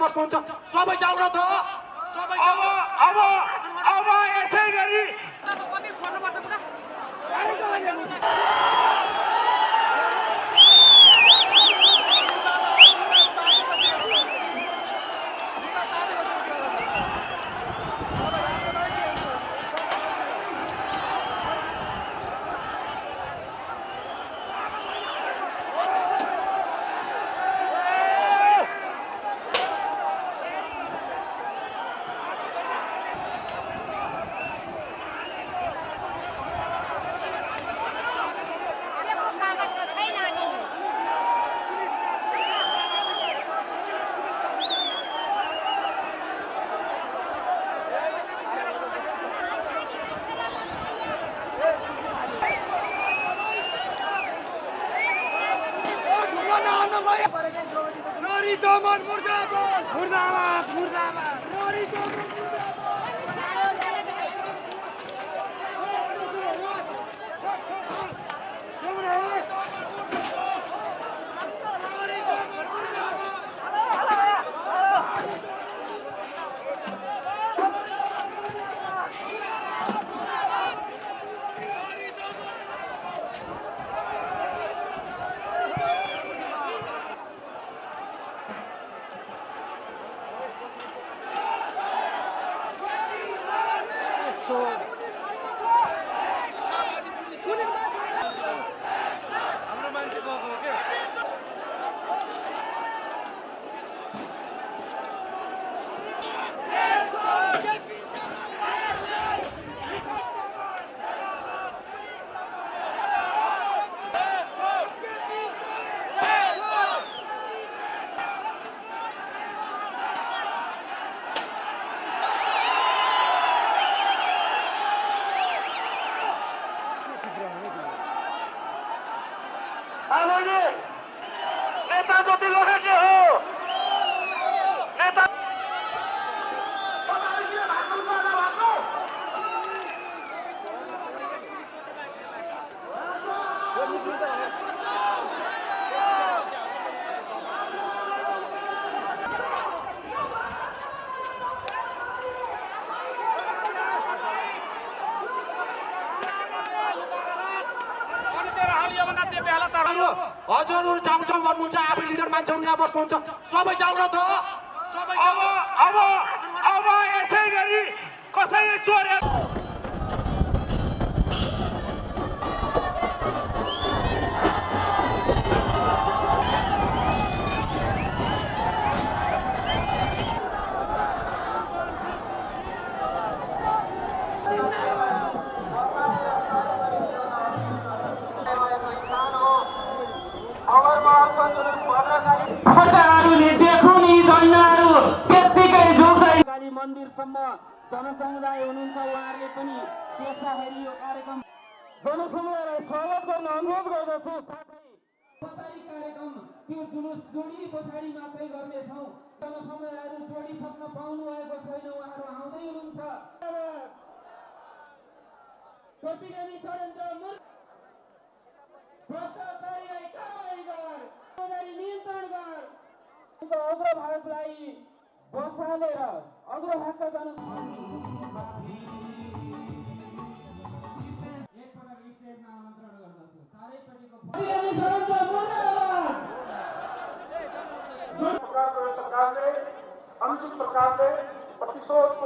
बस्नुहुन्छ सबै जाउँ त सबै अब यसै गरी Nori Doman Murdabad! मुर्दाबाद मुर्दाबाद Nori Doman हाम्रो मान्छे गएको हो के हामीले नेता जति लोखेको हो नेता हजुरहरू जाउँ भन्नुहुन्छ आफै लिडर मान्छेहरू यहाँ बस्नुहुन्छ सबै जाउँ त सबै अब यसै गरी कसैले चोर्यो काली मन्दिरसम्म जनसमुदाय हुनुहुन्छ उहाँहरूले पनि त्यसलाई यो कार्यक्रम जनसमुदायलाई स्वागत गर्न अनुरोध गर्दछु साथै पछाडि कार्यक्रम त्यो जुलुस जोडी पछाडि मात्रै गर्नेछौँ जनसमुदायहरू जोडिसक्न पाउनु भएको छैन उहाँहरू आउँदै हुनुहुन्छ प्रतिगामी षड्यन्त्र भ्रष्टाचारीलाई कारबाही गर नियन्त्रण गर अग्र भारतलाई बसालेर अग्र भागका जन एकपटक स्टेजमा आमन्त्रण गर्दछु चारैपट्टिको सरकारले अनुचित प्रकारले प्रतिशोधको